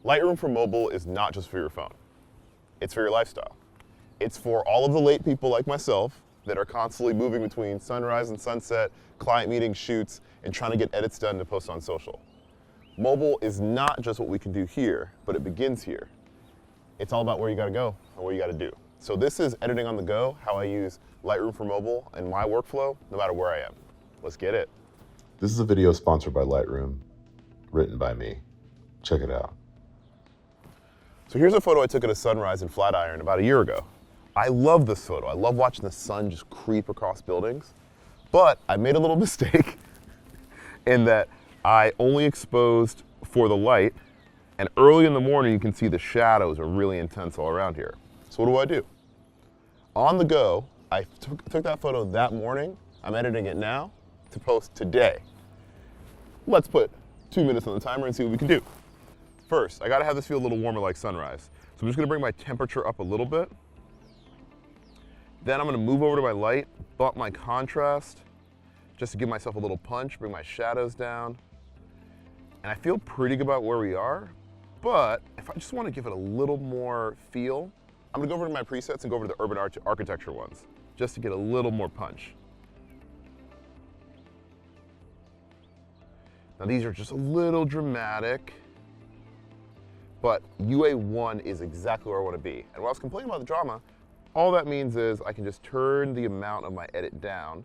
Lightroom for mobile is not just for your phone. It's for your lifestyle. It's for all of the late people like myself that are constantly moving between sunrise and sunset, client meetings, shoots, and trying to get edits done to post on social. Mobile is not just what we can do here, but it begins here. It's all about where you gotta go and what you gotta do. So this is editing on the go, how I use Lightroom for mobile in my workflow, no matter where I am. Let's get it. This is a video sponsored by Lightroom, written by me. Check it out. So here's a photo I took at a sunrise in Flatiron about a year ago. I love this photo. I love watching the sun just creep across buildings, but I made a little mistake in that I only exposed for the light, and early in the morning you can see the shadows are really intense all around here. So what do? On the go, I took that photo that morning. I'm editing it now to post today. Let's put 2 minutes on the timer and see what we can do. First, I gotta have this feel a little warmer like sunrise. So I'm just gonna bring my temperature up a little bit. Then I'm gonna move over to my light, bump my contrast, just to give myself a little punch, bring my shadows down. And I feel pretty good about where we are, but if I just wanna give it a little more feel, I'm gonna go over to my presets and go over to the urban architecture ones, just to get a little more punch. Now these are just a little dramatic, but UA1 is exactly where I want to be. And while I was complaining about the drama, all that means is I can just turn the amount of my edit down.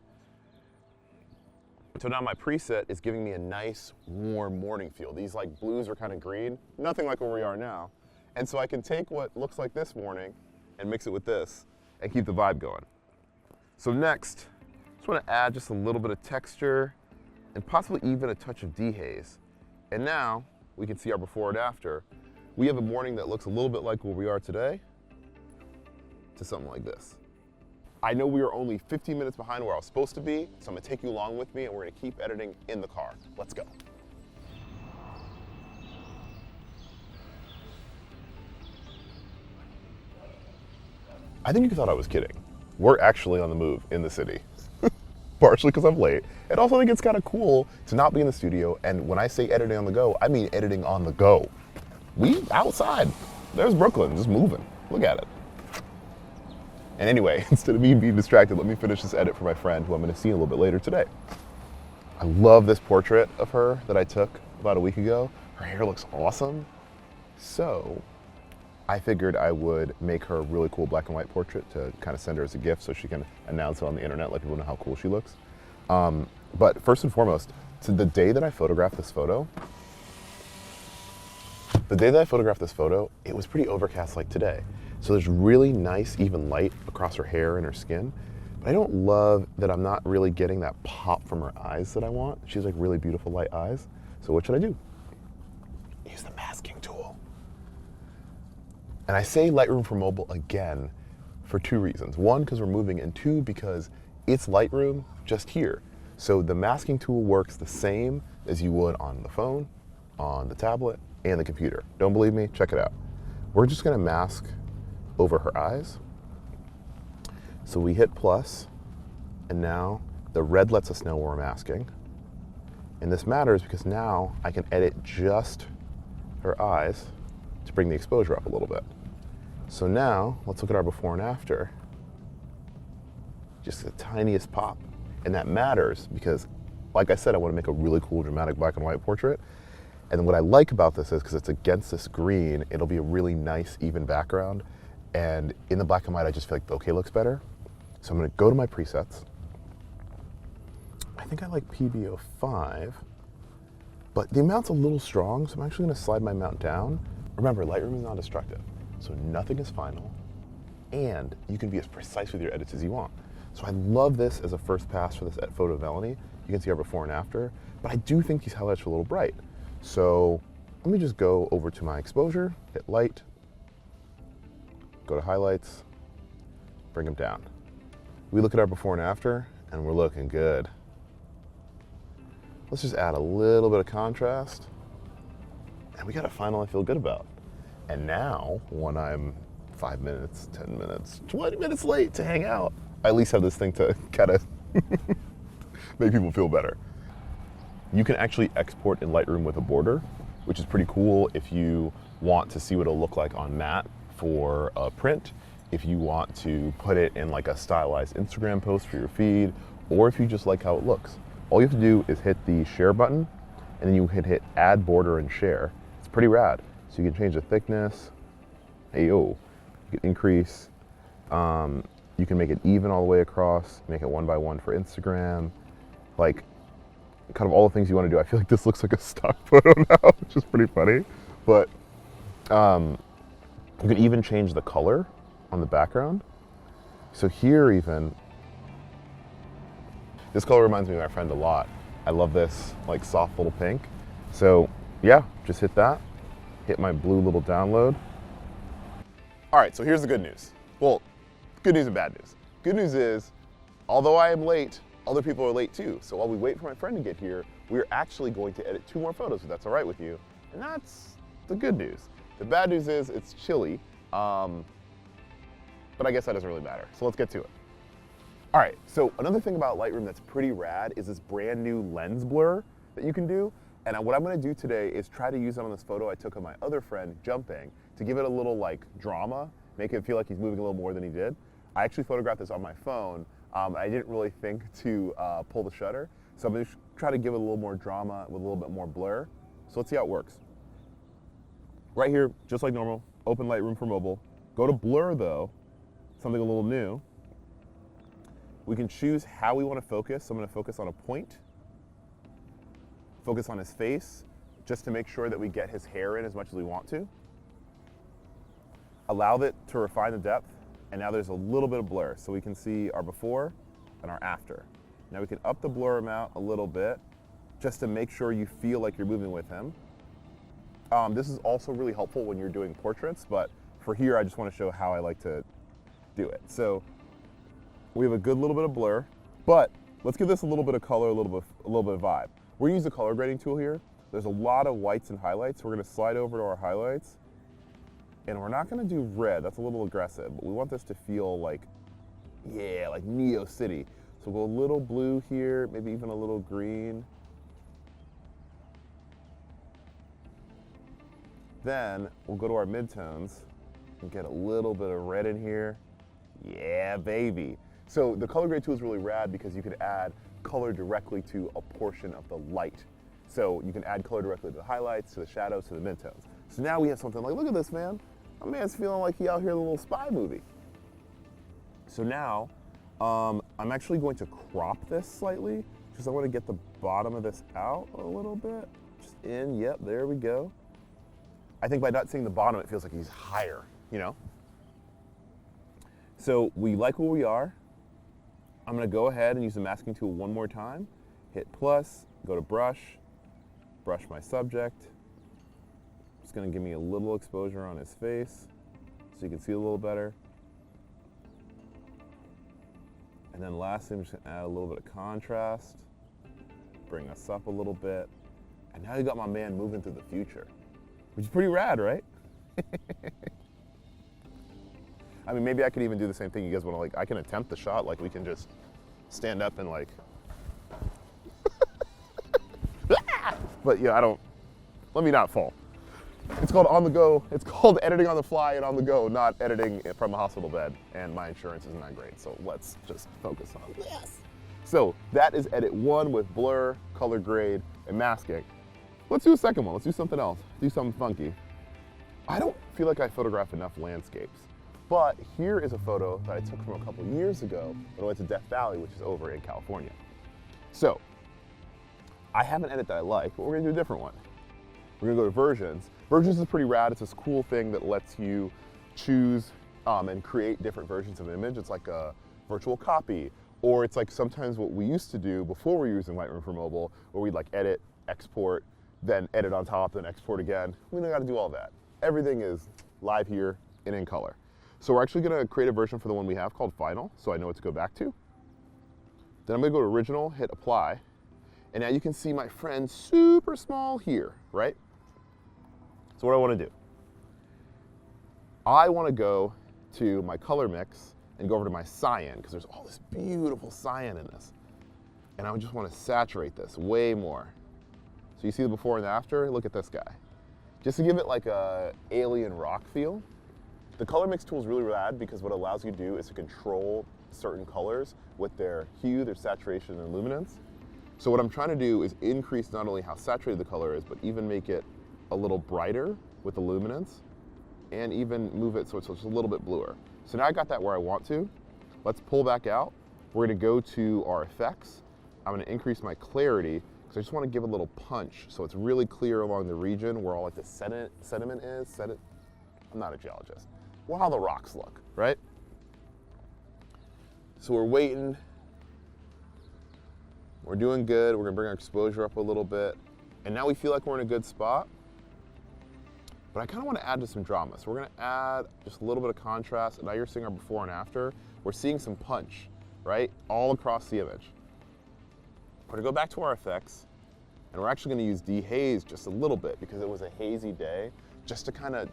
So now my preset is giving me a nice warm morning feel. These like blues are kind of green, nothing like where we are now. And so I can take what looks like this morning and mix it with this and keep the vibe going. So next, I just want to add just a little bit of texture and possibly even a touch of DeHaze. And now we can see our before and after. We have a morning that looks a little bit like where we are today to something like this. I know we are only 15 minutes behind where I was supposed to be, so I'm gonna take you along with me and we're gonna keep editing in the car. Let's go. I think you thought I was kidding. We're actually on the move in the city. Partially because I'm late, and also I think it's kind of cool to not be in the studio, and when I say editing on the go, I mean editing on the go. We outside. There's Brooklyn, just moving. Look at it. And anyway, instead of me being distracted, let me finish this edit for my friend, who I'm gonna see a little bit later today. I love this portrait of her that I took about a week ago. Her hair looks awesome. So I figured I would make her a really cool black and white portrait to kind of send her as a gift so she can announce it on the internet, let people know how cool she looks. But first and foremost, to the day that I photographed this photo, it was pretty overcast like today. So there's really nice even light across her hair and her skin. But I don't love that I'm not really getting that pop from her eyes that I want. She has like really beautiful light eyes. So what should I do? Use the masking tool. And I say Lightroom for mobile again for 2 reasons. 1, because we're moving, and 2, because it's Lightroom just here. So the masking tool works the same as you would on the phone, on the tablet, and the computer. Don't believe me? Check it out. We're just gonna mask over her eyes. So we hit plus, and now the red lets us know where we're masking. And this matters because now I can edit just her eyes to bring the exposure up a little bit. So now, let's look at our before and after. Just the tiniest pop. And that matters because, like I said, I want to make a really cool dramatic black and white portrait. And what I like about this is, because it's against this green, it'll be a really nice, even background. And in the black and white, I just feel like the bokeh looks better. So I'm gonna go to my presets. I think I like PB05, but the amount's a little strong, so I'm actually gonna slide my amount down. Remember, Lightroom is non-destructive, so nothing is final, and you can be as precise with your edits as you want. So I love this as a first pass for this photo of Melanie. You can see our before and after, but I do think these highlights are a little bright. So let me just go over to my exposure, hit light, go to highlights, bring them down. We look at our before and after, and we're looking good. Let's just add a little bit of contrast, and we got a final I feel good about. And now, when I'm 5 minutes, 10 minutes, 20 minutes late to hang out, I at least have this thing to kind of make people feel better. You can actually export in Lightroom with a border. which is pretty cool if you want to see what it'll look like on matte for a print, if you want to put it in like a stylized Instagram post for your feed, or if you just like how it looks. All you have to do is hit the share button, and then you can hit add border and share. It's pretty rad. So you can change the thickness. Hey, yo, you can increase. You can make it even all the way across, make it 1 by 1 for Instagram. Like, kind of all the things you want to do. I feel like this looks like a stock photo now, which is pretty funny. But you can even change the color on the background. So here even, this color reminds me of my friend a lot. I love this like soft little pink. So yeah, just hit that, hit my blue little download. All right, so here's the good news. Well, good news and bad news. Good news is, although I am late, other people are late too. So while we wait for my friend to get here, we're actually going to edit 2 more photos if that's all right with you. And that's the good news. The bad news is it's chilly, but I guess that doesn't really matter. So let's get to it. All right, so another thing about Lightroom that's pretty rad is this brand new lens blur that you can do. And what I'm gonna do today is try to use it on this photo I took of my other friend jumping to give it a little like drama, make it feel like he's moving a little more than he did. I actually photographed this on my phone. I didn't really think to pull the shutter. So I'm gonna try to give it a little more drama with a little bit more blur. So let's see how it works. Right here, just like normal, open Lightroom for mobile. Go to blur though, something a little new. We can choose how we want to focus. So I'm going to focus on a point, focus on his face, just to make sure that we get his hair in as much as we want to. Allow it to refine the depth, and now there's a little bit of blur. So we can see our before and our after. Now we can up the blur amount a little bit, just to make sure you feel like you're moving with him. This is also really helpful when you're doing portraits, but for here, I just want to show how I like to do it. So we have a good little bit of blur, but let's give this a little bit of color, a little bit of vibe. We're gonna use the color grading tool here. There's a lot of whites and highlights. So we're gonna slide over to our highlights, and we're not gonna do red. That's a little aggressive, but we want this to feel like, yeah, like Neo City. So we'll go a little blue here, maybe even a little green. Then we'll go to our midtones and get a little bit of red in here. Yeah, baby. So the color grade tool is really rad because you can add color directly to a portion of the light. So you can add color directly to the highlights, to the shadows, to the midtones. So now we have something like, look at this, man. My man's feeling like he out here in a little spy movie. So now, I'm actually going to crop this slightly because I want to get the bottom of this out a little bit. Just in, yep, there we go. I think by not seeing the bottom, it feels like he's higher, you know? So we like where we are. I'm gonna go ahead and use the masking tool one more time. Hit plus, go to brush, brush my subject. It's gonna give me a little exposure on his face so you can see a little better. And then lastly, I'm just gonna add a little bit of contrast, bring us up a little bit. And now you got my man moving through the future, which is pretty rad, right? I mean, maybe I could even do the same thing. You guys want to like, I can attempt the shot. Like we can just stand up and like, but yeah, let me not fall. It's called on the go. It's called editing on the fly and on the go, not editing from a hospital bed. And my insurance is not great. So let's just focus on this. So that is edit 1 with blur, color grade, and masking. Let's do a second one. Let's do something else. Do something funky. I don't feel like I photograph enough landscapes. But here is a photo that I took from a couple years ago when I went to Death Valley, which is over in California. So, I have an edit that I like, but we're gonna do a different one. We're gonna go to versions. Versions is pretty rad. It's this cool thing that lets you choose and create different versions of an image. It's like a virtual copy, or it's like sometimes what we used to do before we were using Lightroom for mobile, where we'd like edit, export, then edit on top, then export again. We don't gotta do all that. Everything is live here and in color. So we're actually gonna create a version for the one we have called Final, so I know what to go back to. Then I'm gonna go to Original, hit Apply, and now you can see my friend super small here, right? So what do I wanna do? I wanna go to my color mix and go over to my cyan, because there's all this beautiful cyan in this. And I just wanna saturate this way more. So you see the before and after? Look at this guy. just to give it like a alien rock feel. The color mix tool is really rad because what it allows you to do is to control certain colors with their hue, their saturation, and luminance. So what I'm trying to do is increase not only how saturated the color is, but even make it a little brighter with the luminance, and even move it so it's just a little bit bluer. So now I got that where I want to. Let's pull back out. We're gonna go to our effects. I'm gonna increase my clarity because I just want to give a little punch so it's really clear along the region where all like the sediment is. I'm not a geologist. Well, how the rocks look, right? So we're waiting. We're doing good. We're gonna bring our exposure up a little bit. And now we feel like we're in a good spot. But I kind of want to add to some drama. So we're going to add just a little bit of contrast. And now you're seeing our before and after. We're seeing some punch, right? All across the image. We're going to go back to our effects. And we're actually going to use DeHaze just a little bit because it was a hazy day, just to kind of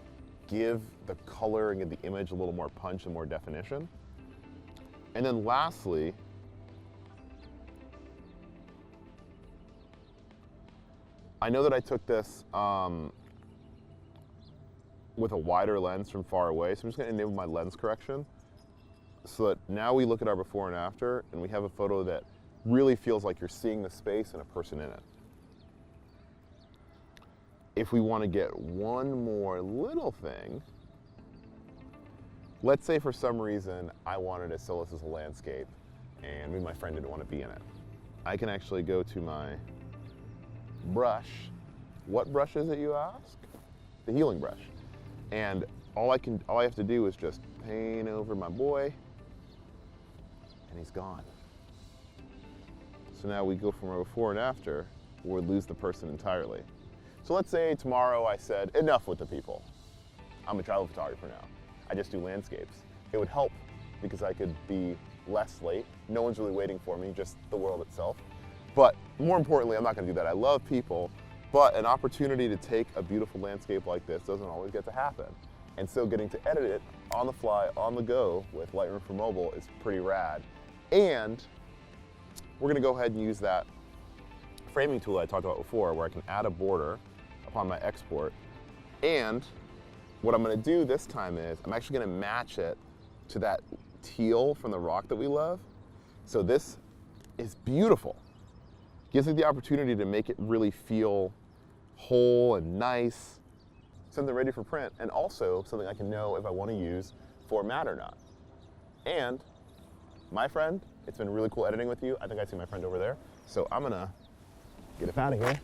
give the color and give the image a little more punch and more definition. And then lastly, I know that I took this with a wider lens from far away, so I'm just going to enable my lens correction so that now we look at our before and after and we have a photo that really feels like you're seeing the space and a person in it. If we want to get one more little thing, let's say for some reason I wanted to sell this as a landscape and maybe my friend didn't want to be in it. I can actually go to my brush. What brush is it, you ask? The healing brush. And all I have to do is just paint over my boy, and he's gone. So now we go from our before and after, or lose the person entirely. So let's say tomorrow I said, enough with the people. I'm a travel photographer now. I just do landscapes. It would help because I could be less late. No one's really waiting for me, just the world itself. But more importantly, I'm not gonna do that. I love people, but an opportunity to take a beautiful landscape like this doesn't always get to happen. And so getting to edit it on the fly, on the go with Lightroom for mobile is pretty rad. And we're gonna go ahead and use that framing tool I talked about before where I can add a border upon my export. And what I'm gonna do this time is I'm actually gonna match it to that teal from the rock that we love. So this is beautiful. Gives me the opportunity to make it really feel whole and nice, something ready for print, and also something I can know if I want to use for matte or not. And my friend, it's been really cool editing with you. I think I see my friend over there. So I'm gonna get up out of here.